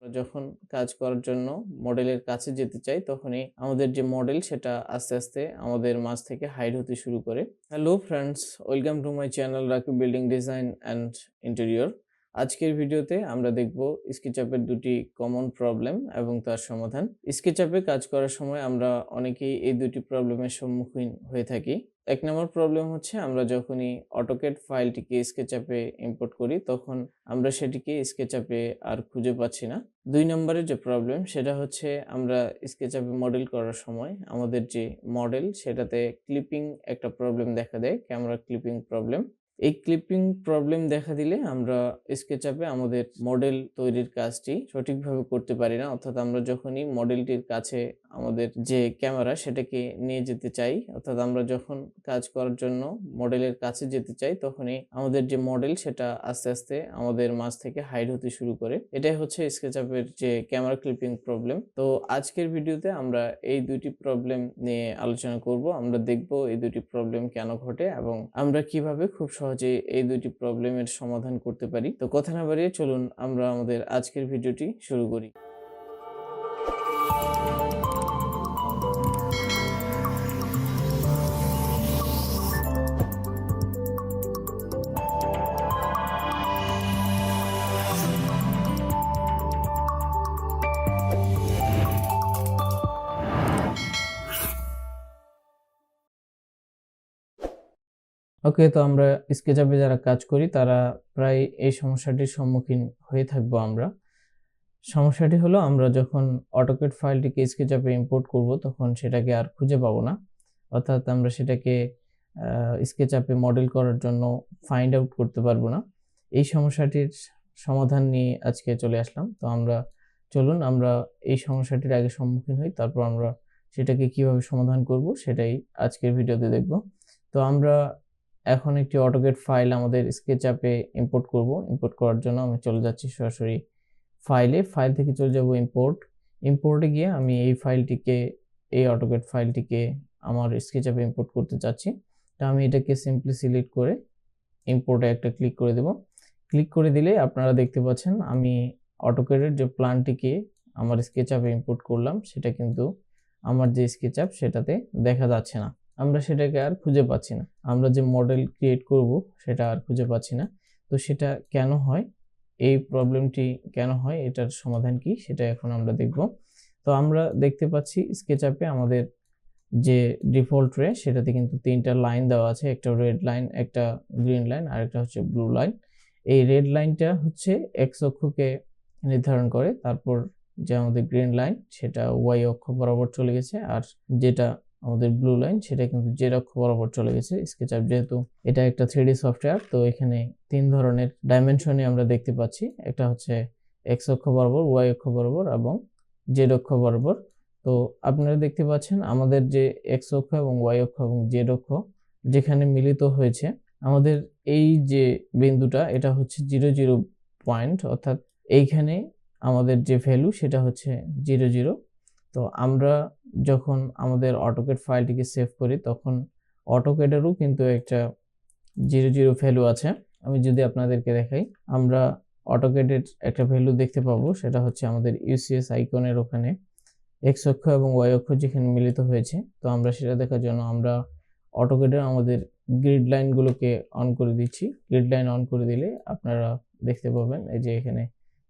যখন কাজ করার জন্য মডেলের কাছে যেতে চাই, তখনই আমাদের যে মডেল সেটা আস্তে, আস্তে আমাদের মাঝ থেকে হাইড হতে শুরু করে। Hello friends, welcome to my channel Rakib building design and interior. আজকের ভিডিওতে আমরা দেখব স্কেচআপের দুটি কমন প্রবলেম এবং তার সমাধান। স্কেচআপে কাজ করার সময় আমরা অনেকেই এই দুটি প্রবলেমের সম্মুখীন হয়ে থাকি। ১ নম্বর প্রবলেম হচ্ছে আমরা যখনই AutoCAD ফাইলটিকে স্কেচআপে ইম্পোর্ট করি তখন আমরা সেটিকে স্কেচআপে আর খুঁজে পাচ্ছি না। ২ নম্বরের যে প্রবলেম সেটা হচ্ছে আমরা স্কেচআপে মডেল করার সময় আমাদের যে মডেল সেটাতে ক্লিপিং একটা প্রবলেম দেখা দেয়, ক্যামেরা ক্লিপিং প্রবলেম। এই ক্লিপিং প্রবলেম দেখা দিলে আমরা স্কেচআপে আমাদের মডেল তৈরির কাজটি সঠিকভাবে করতে পারি না। অর্থাৎ আমরা যখনই মডেলটির কাছে আমাদের যে ক্যামেরা সেটাকে নিয়ে যেতে চাই, অর্থাৎ আমরা যখন কাজ করার জন্য মডেলের কাছে যেতে চাই তখনই আমাদের যে মডেল সেটা আস্তে, আস্তে আমাদের মাঝ থেকে হাইড হতে শুরু করে। এটাই হচ্ছে স্কেচআপের যে ক্যামেরা ক্লিপিং প্রবলেম। তো আজকের ভিডিওতে আমরা এই দুইটি প্রবলেম নিয়ে আলোচনা করব। আমরা দেখব এই দুটি প্রবলেম কেন ঘটে এবং আমরা কিভাবে খুব সহজে এই দুটি প্রবলেমের সমাধান করতে পারি। তো কথা না বাড়িয়ে চলুন আমরা আমাদের আজকের ভিডিওটি শুরু করি। ওকে, তো আমরা স্কেচআপে যারা কাজ করি তারা প্রায় এই সমস্যাটির সম্মুখীন হয়ে থাকবো আমরা। সমস্যাটি হলো আমরা যখন AutoCAD ফাইলটিকে স্কেচআপে ইম্পোর্ট করব তখন সেটাকে আর খুঁজে পাবো না। অর্থাৎ আমরা সেটাকে স্কেচআপে মডেল করার জন্য ফাইন্ড আউট করতে পারবো না। এই সমস্যাটির সমাধান নিয়ে আজকে চলে আসলাম। তো চলুন আমরা এই সমস্যাটির আগে সম্মুখীন হই, তারপর আমরা সেটাকে কিভাবে সমাধান করব সেটাই আজকের ভিডিওতে দেখব। তো আমরা এখন একটি AutoCAD ফাইল আমাদের স্কেচআপে ইম্পোর্ট করব। ইম্পোর্ট করার জন্য আমি চলে যাচ্ছি সরাসরি ফাইল থেকে চলে যাব ইম্পোর্টে গিয়ে আমি এই AutoCAD ফাইলটিকে আমার স্কেচআপে ইম্পোর্ট করতে চাচ্ছি। তো আমি এটাকে সিম্পলি সিলেক্ট করে ইম্পোর্টে একটা ক্লিক করে দেব। ক্লিক করে দিলে আপনারা দেখতে পাচ্ছেন আমি AutoCAD এর যে প্ল্যানটিকে আমার স্কেচআপে ইম্পোর্ট করলাম সেটা কিন্তু আমার যে স্কেচআপ সেটাতে দেখা যাচ্ছে না। আমরা সেটাকে আর খুঁজে পাচ্ছি না। আমরা যে মডেল ক্রিয়েট করব সেটা আর খুঁজে পাচ্ছি না। তো সেটা কেন হয়, এই প্রবলেমটি কেন হয়, এটার সমাধান কি সেটা এখন আমরা দেখব। তো আমরা দেখতে পাচ্ছি স্কেচআপে আমাদের যে ডিফল্ট রে সেটাতে কিন্তু 3টা লাইন দেওয়া আছে, একটা রেড লাইন, একটা গ্রিন লাইন আর একটা হচ্ছে ব্লু লাইন। এই রেড লাইনটা হচ্ছে এক্স অক্ষকে নির্ধারণ করে, তারপর যে আমাদের গ্রিন লাইন সেটা ওয়াই অক্ষ বরাবর চলে গেছে, আর যেটা আমাদের ব্লু লাইন সেটা কিন্তু জেড অক্ষ বরাবর চলে গেছে। স্কেচআপ যেহেতু এটা একটা 3D সফটওয়্যার, তো এখানে 3 ধরনের ডাইমেনশনে আমরা দেখতে পাচ্ছি। একটা হচ্ছে এক্স অক্ষ বরাবর, ওয়াই অক্ষ বরাবর এবং জেড অক্ষ বরাবর। তো আপনারা দেখতে পাচ্ছেন আমাদের যে এক্স অক্ষ এবং ওয়াই অক্ষ এবং জেড অক্ষ যেখানে মিলিত হয়েছে, আমাদের এই যে বিন্দুটা এটা হচ্ছে 0 পয়েন্ট, অর্থাৎ এইখানে আমাদের যে ভ্যালু সেটা হচ্ছে 0। তো আমরা যখন আমাদের AutoCAD ফাইলটিকে সেভ করি তখন AutoCAD এরও কিন্তু একটা 0 ভ্যালু আছে। আমি যদি আপনাদেরকে দেখাই, আমরা AutoCAD এর একটা ভ্যালু দেখতে পাবো, সেটা হচ্ছে আমাদের UCS আইকনের ওখানে এক্স অক্ষ এবং ওয়াই অক্ষ যেখানে মিলিত হয়েছে। তো আমরা সেটা দেখার জন্য আমরা AutoCAD এর আমাদের গ্রিড লাইনগুলোকে অন করে দিচ্ছি। গ্রিড লাইন অন করে দিলে আপনারা দেখতে পাবেন এই যে এখানে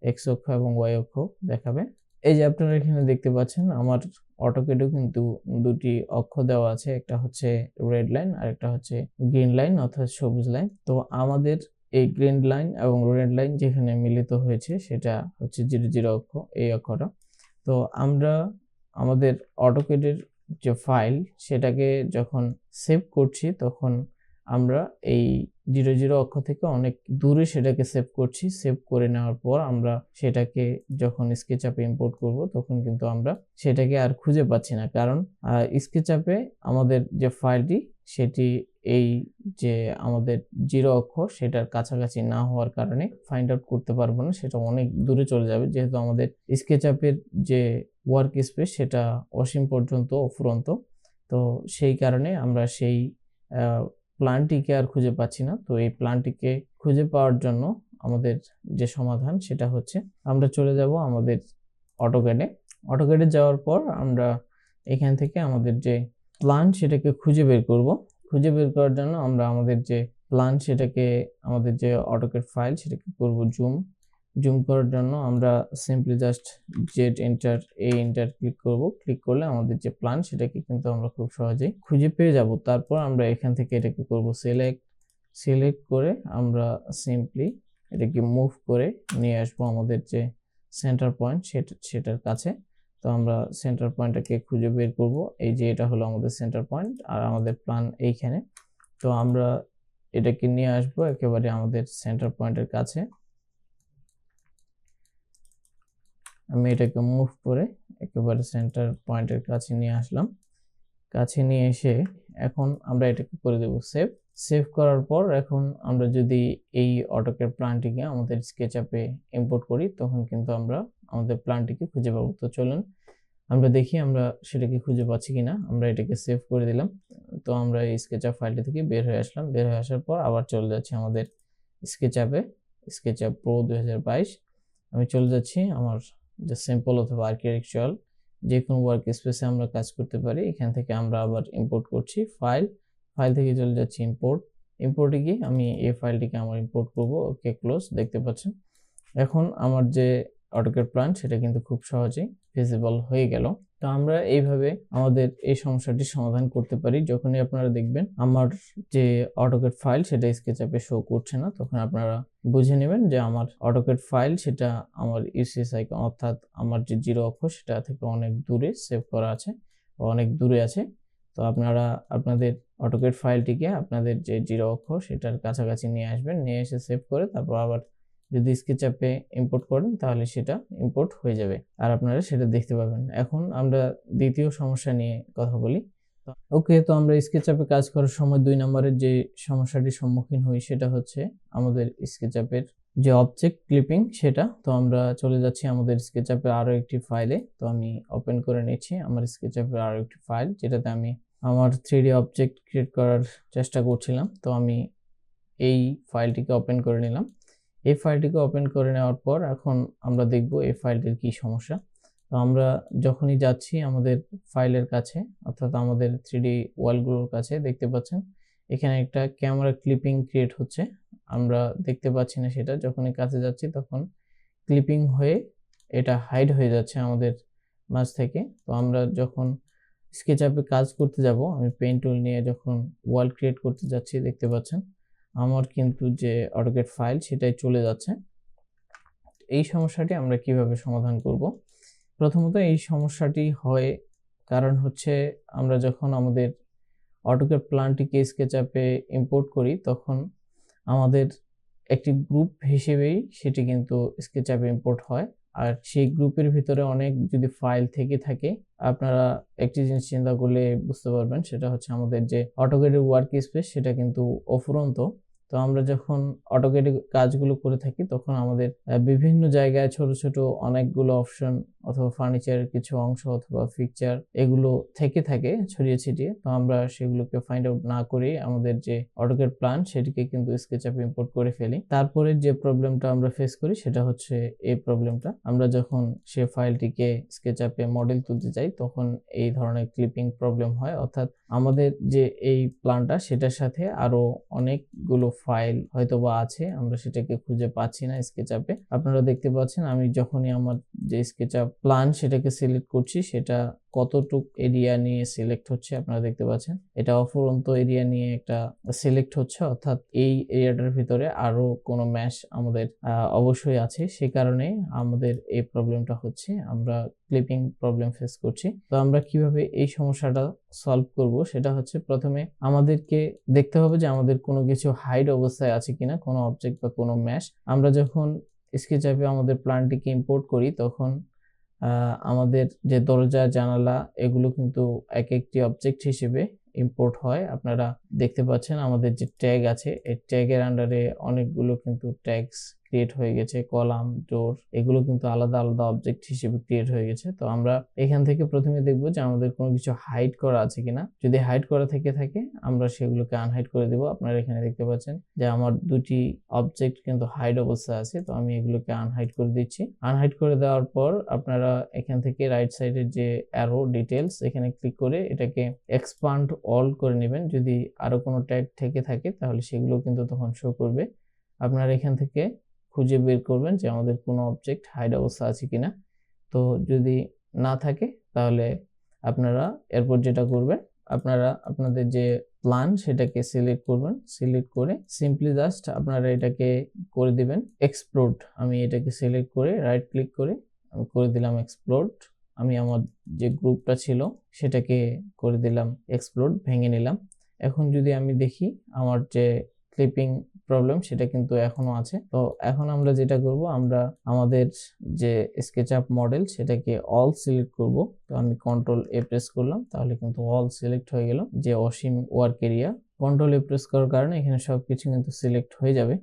এক্স অক্ষ এবং ওয়াই অক্ষ দেখাবে। এই যে আপনারা এখানে দেখতে পাচ্ছেন আমার AutoCAD-এও কিন্তু দুটি অক্ষ দেওয়া আছে, একটা হচ্ছে রেড লাইন আর একটা হচ্ছে গ্রিন লাইন অর্থাৎ সবুজ লাইন। তো আমাদের এই গ্রিন লাইন এবং রেড লাইন যেখানে মিলিত হয়েছে সেটা হচ্ছে 0 অক্ষ, এই অক্ষটা। তো আমরা আমাদের AutoCAD এর যে ফাইল সেটাকে যখন সেভ করছি তখন আমরা এই 0 অক্ষ থেকে অনেক দূরে সেটাকে সেভ করছি। সেভ করে নেওয়ার পর আমরা সেটাকে যখন স্কেচআপে ইম্পোর্ট করব তখন কিন্তু আমরা সেটাকে আর খুঁজে পাচ্ছি না, কারণ স্কেচআপে আমাদের যে ফাইলটি সেটি এই যে আমাদের 0 অক্ষ সেটার কাছাকাছি না হওয়ার কারণে ফাইন্ড আউট করতে পারবো না, সেটা অনেক দূরে চলে যাবে। যেহেতু আমাদের স্কেচআপের যে ওয়ার্ক স্পেস সেটা অসীম পর্যন্ত অফুরন্ত, তো সেই কারণে আমরা সেই প্ল্যানটিকে আর খুঁজে পাচ্ছি না। তো এই প্ল্যানটিকে খুঁজে পাওয়ার জন্য আমাদের যে সমাধান সেটা হচ্ছে আমরা চলে যাব আমাদের অটোক্যাডে যাওয়ার পর আমরা এখান থেকে আমাদের যে প্ল্যান সেটাকে খুঁজে বের করব। খুঁজে বের করার জন্য আমরা আমাদের যে প্ল্যান সেটাকে আমাদের যে অটোক্যাড ফাইল সেটাকে করব জুম করার জন্য আমরা সিম্পলি জাস্ট এন্টার ক্লিক করব। ক্লিক করলে আমাদের যে প্ল্যান সেটাকে কিন্তু আমরা খুব সহজেই খুঁজে পেয়ে যাব। তারপর আমরা এখান থেকে এটাকে করব সিলেক্ট করে আমরা সিম্পলি এটাকে মুভ করে নিয়ে আসবো আমাদের যে সেন্টার পয়েন্ট সেটার কাছে। তো আমরা সেন্টার পয়েন্টটাকে খুঁজে বের করব। এই যে এটা হলো আমাদের সেন্টার পয়েন্ট আর আমাদের প্ল্যান এইখানে। তো আমরা এটাকে নিয়ে আসবো একেবারে আমাদের সেন্টার পয়েন্টের কাছে। আমি এটাকে মুভ করে একেবারে সেন্টার পয়েন্টের কাছে নিয়ে আসলাম। কাছে নিয়ে এসে এখন আমরা এটাকে করে দেব সেভ করার পর এখন আমরা যদি এই অটোক্যাড প্ল্যানটিকে আমাদের স্কেচআপে ইম্পোর্ট করি তখন কিন্তু আমরা আমাদের প্ল্যানটিকে খুঁজে পাবো। তো চলুন আমরা দেখি আমরা সেটাকে খুঁজে পাচ্ছি কিনা। আমরা এটাকে সেভ করে দিলাম। তো আমরা এই স্কেচআপ ফাইলটি থেকে বের হয়ে আসলাম। বের হয়ে আসার পর আবার চলে যাচ্ছি আমাদের স্কেচআপ প্রো 2022। আমি চলে যাচ্ছি আমার যে সিম্পল অথবা আর্কিটেকচারাল যে কোনো ওয়ার্ক স্পেসে আমরা কাজ করতে পারি। এখান থেকে আমরা আবার ইম্পোর্ট করছি ফাইল থেকে চলে যাচ্ছি ইম্পোর্টে গিয়ে আমি এই ফাইলটিকে আমার ইম্পোর্ট করব। ওকে, ক্লোজ। দেখতে পাচ্ছেন এখন আমার যে অটোক্যাড প্ল্যান সেটা কিন্তু খুব সহজেই ভিজিবল হয়ে গেল। তো আমরা এইভাবে আমাদের এই সমস্যাটি সমাধান করতে পারি। যখনই আপনারা দেখবেন আমার যে অটোক্যাড ফাইল সেটা স্কেচআপে শো করছে না তখন আপনারা বুঝে নেবেন যে আমার অটোক্যাড ফাইল সেটা আমার ইউসিএস আইকন অর্থাৎ আমার যে 0 অক্ষর সেটা থেকে অনেক দূরে সেভ করা আছে, অনেক দূরে আছে। তো আপনারা আপনাদের অটোক্যাড ফাইলটিকে আপনাদের যে 0 অক্ষর সেটার কাছাকাছি নিয়ে আসবেন, নিয়ে এসে সেভ করে তারপর আবার যদি স্কেচআপে ইম্পোর্ট করেন তাহলে সেটা ইম্পোর্ট হয়ে যাবে আর আপনারা সেটা দেখতে পাবেন। এখন আমরা দ্বিতীয় সমস্যা নিয়ে কথা বলি। ওকে, তো আমরা স্কেচআপে কাজ করার সময় 2 নম্বরের যে সমস্যাটির সম্মুখীন হই সেটা হচ্ছে আমাদের স্কেচআপের যে অবজেক্ট ক্লিপিং সেটা। তো আমরা চলে যাচ্ছি আমাদের স্কেচআপের আরো একটি ফাইলে। তো আমি ওপেন করে নিচ্ছি আমার স্কেচআপের আরো একটি ফাইল যেটাতে আমি আমার 3D অবজেক্ট ক্রিয়েট করার চেষ্টা করছিলাম। তো আমি এই ফাইলটিকে ওপেন করে নিলাম। এই ফাইলটিকে ওপেন করে নেওয়ার পর এখন আমরা দেখব এই ফাইলটির কি সমস্যা। তো আমরা যখনই যাচ্ছি আমাদের ফাইলের কাছে অর্থাৎ আমাদের 3D ওয়ালগুলোর কাছে দেখতে পাচ্ছেন এখানে একটা ক্যামেরা ক্লিপিং ক্রিয়েট হচ্ছে। আমরা দেখতে পাচ্ছি না সেটা, যখনই কাছে যাচ্ছি তখন ক্লিপিং হয়ে এটা হাইড হয়ে যাচ্ছে আমাদের মাঝ থেকে। তো আমরা যখন স্কেচআপে কাজ করতে যাব আমি পেন টুল নিয়ে যখন ওয়াল ক্রিয়েট করতে যাচ্ছি দেখতে পাচ্ছেন আমার কিন্তু যে অটোক্যাড ফাইল সেটাই চলে যাচ্ছে। এই সমস্যাটি আমরা কিভাবে সমাধান করব? প্রথমত এই সমস্যাটি হয় কারণ হচ্ছে আমরা যখন আমাদের অটোক্যাড প্ল্যানটিকে স্কেচআপে ইম্পোর্ট করি তখন আমাদের একটি গ্রুপ হিসেবেই সেটি কিন্তু স্কেচআপে ইম্পোর্ট হয়। আর সেই গ্রুপের ভিতরে অনেক যদি ফাইল থেকে থাকে আপনারা একটি জিনিস চিন্তা করলে বুঝতে পারবেন সেটা হচ্ছে আমাদের যে অটোক্যাডের ওয়ার্ক স্পেস সেটা কিন্তু অফুরন্ত। তো আমরা যখন অটোক্যাডে কাজগুলো করে থাকি তখন আমাদের বিভিন্ন জায়গায় ছোট ছোট অনেকগুলো অপশন অথবা ফার্নিচারের কিছু অংশ অথবা ফিকচার এগুলো থেকে থাকে ছড়িয়ে ছিটিয়ে। তো আমরা সেগুলোকে ফাইন্ড আউট না করেই আমাদের যে অটোক্যাড প্ল্যান সেটিকে কিন্তু স্কেচআপে ইম্পোর্ট করে ফেলি। তারপরে যে প্রবলেমটা আমরা ফেস করি সেটা হচ্ছে এই প্রবলেমটা, আমরা যখন সে ফাইলটিকে স্কেচআপে মডেল তুলতে যাই তখন এই ধরনের ক্লিপিং প্রবলেম হয়। অর্থাৎ আমাদের যে এই প্ল্যানটা সেটার সাথে আরো অনেকগুলো ফাইল হয়তোবা আছে, আমরা সেটাকে খুঁজে পাচ্ছি না স্কেচআপে। আপনারা দেখতে পাচ্ছেন আমি যখনই আমার যে স্কেচআপ প্ল্যান সেটাকে সিলেক্ট করছি সেটা কতটুক এরিয়া নিয়ে সিলেক্ট হচ্ছে আপনারা দেখতে পাচ্ছেন এটা অফুরন্ত এরিয়া নিয়ে একটা সিলেক্ট হচ্ছে, অর্থাৎ এই এরিয়াটার ভিতরে আরো কোনো ম্যাশ আমাদের অবশ্যই আছে, সে কারণে আমাদের এই প্রবলেমটা হচ্ছে, আমরা ক্লিপিং প্রবলেম ফেস করছি। তো আমরা কিভাবে এই সমস্যাটা সলভ করব সেটা হচ্ছে প্রথমে আমাদেরকে দেখতে হবে যে আমাদের কোনো কিছু হাইড অবস্থায় আছে কিনা, কোনো অবজেক্ট বা কোনো ম্যাশ। আমরা যখন স্কেচআপে আমাদের প্ল্যানটিকে ইম্পোর্ট করি তখন আমাদের যে দরজা জানালা এগুলো কিন্তু এক একটি অবজেক্ট হিসেবে ইম্পোর্ট হয়। আপনারা দেখতে পাচ্ছেন আমাদের যে ট্যাগ আছে এই ট্যাগের আন্ডারে অনেকগুলো কিন্তু ট্যাগস ক্রিয়েট হয়ে গেছে, কলাম, ডোর এগুলো কিন্তু আলাদা আলাদা অবজেক্ট হিসেবে ক্রিয়েট হয়ে গেছে। তো আমরা এখান থেকে প্রথমে দেখব যে আমাদের কোনো কিছু হাইড করা আছে কিনা। যদি হাইড করা থেকে থাকে আমরা সেগুলোকে আনহাইড করে দেব। আপনারা এখানে দেখতে পাচ্ছেন যে আমার দুটি অবজেক্ট কিন্তু হাইড অবস্থায় আছে, তো আমি এগুলোকে আনহাইড করে দিচ্ছি। আনহাইড করে দেওয়ার পর আপনারা এখান থেকে রাইট সাইডের যে অ্যারো ডিটেলস এখানে ক্লিক করে এটাকে এক্সপান্ড অল করে নেবেন। যদি আরো কোনো ট্যাগ থেকে থাকে তাহলে সেগুলো কিন্তু তখন শো করবে। আপনারা এখান থেকে খুঁজে বের করবেন যে আমাদের কোনো অবজেক্ট হাইড অবস্থা আছে কিনা। তো যদি না থাকে তাহলে আপনারা এরপর যেটা করবেন, আপনারা আপনাদের যে প্ল্যান সেটাকে সিলেক্ট করবেন। সিলেক্ট করে সিম্পলি জাস্ট আপনারা এটাকে করে দিবেন এক্সপ্লোড। আমি এটাকে সিলেক্ট করে রাইট ক্লিক করে আমি করে দিলাম এক্সপ্লোড। আমি আমার যে গ্রুপটা ছিল সেটাকে করে দিলাম এক্সপ্লোড, ভেঙে নিলাম। এখন যদি আমি দেখি আমার যে ক্লিপিং প্রবলেম সেটা কিন্তু এখনো আছে। তো এখন আমরা যেটা করব, আমরা আমাদের যে স্কেচআপ মডেল সেটাকে অল সিলেক্ট করব। তো আমি কন্ট্রোল এ প্রেস করলাম, তাহলে কিন্তু অল সিলেক্ট হয়ে গেল যে অসীম ওয়ার্ক এরিয়া। কন্ট্রোল এ প্রেস করার কারণে এখানে সবকিছু কিন্তু সিলেক্ট হয়ে যাবে।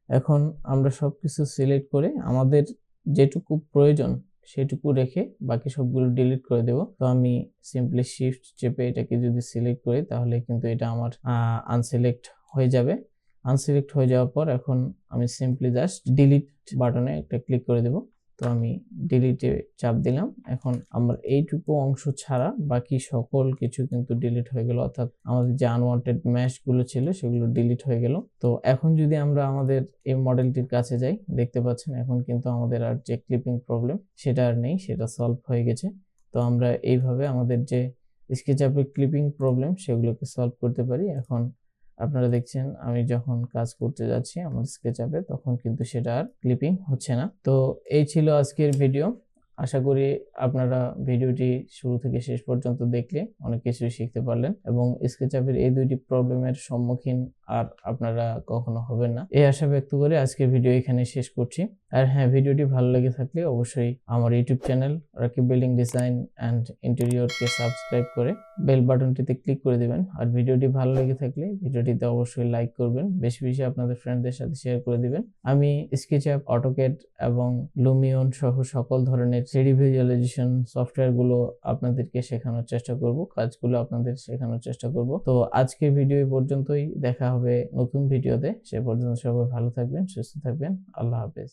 এখন আমরা সবকিছু সিলেক্ট করে আমাদের যেটুকু প্রয়োজন সেটুকু রেখে বাকি সবগুলো ডিলিট করে দেব। তো আমি সিম্পলি শিফট চেপে এটাকে যদি সিলেক্ট করি তাহলে কিন্তু এটা আমার আনসিলেক্ট হয়ে যাবে। আনসিলেক্ট হয়ে যাওয়ার পর এখন আমি সিম্পলি জাস্ট ডিলিট বাটনে একটা ক্লিক করে দেব। তো আমি ডিলিটে চাপ দিলাম। এখন আমার এইটুকু অংশ ছাড়া বাকি সকল কিছু কিন্তু ডিলিট হয়ে গেল, অর্থাৎ আমাদের যে আনওয়ান্টেড ম্যাশগুলো ছিল সেগুলো ডিলিট হয়ে গেল। তো এখন যদি আমরা আমাদের এই মডেলটির কাছে যাই, দেখতে পাচ্ছেন এখন কিন্তু আমাদের আর যে ক্লিপিং প্রবলেম সেটা আর নেই, সেটা সলভ হয়ে গেছে। তো আমরা এইভাবে আমাদের যে স্কেচআপের ক্লিপিং প্রবলেম সেগুলোকে সলভ করতে পারি। এখন আপনারা দেখছেন আমি যখন কাজ করতে যাচ্ছি আমার স্কেচআপে তখন কিন্তু সেটা আর ক্লিপিং হচ্ছে না। তো এই ছিল আজকের ভিডিও। আশা করি আপনারা ভিডিওটি শুরু থেকে শেষ পর্যন্ত দেখলে অনেক কিছুই শিখতে পারলেন এবং স্কেচআপের এই দুইটি প্রবলেমের সম্মুখীন আর আপনারা কখনো হবেন না, এই আশা ব্যক্ত করে আজকের ভিডিও এখানে শেষ করছি। আর হ্যাঁ, ভিডিওটি ভালো লেগে থাকলে অবশ্যই আমার YouTube channel Rakib building design and ইন্টেরিয়রকে সাবস্ক্রাইব করে বেল বাটনটিতে ক্লিক করে দিবেন। আর ভিডিওটি ভালো লেগে থাকলে ভিডিওটিতে অবশ্যই লাইক করবেন, বেশি বেশি আপনাদের ফ্রেন্ডদের সাথে শেয়ার করে দিবেন। আমি স্কেচআপ, অটোক্যাড এবং লুমিয়ন সহ সকল ধরনের 3D ভিজুয়ালাইজেশন সফটওয়্যারগুলো আপনাদেরকে শেখানোর চেষ্টা করব, কাজগুলো আপনাদের শেখানোর চেষ্টা করব। তো আজকের ভিডিও এই পর্যন্তই, দেখা হবে নতুন ভিডিওতে। সে পর্যন্ত সবাই ভালো থাকবেন, সুস্থ থাকবেন। আল্লাহ হাফেজ।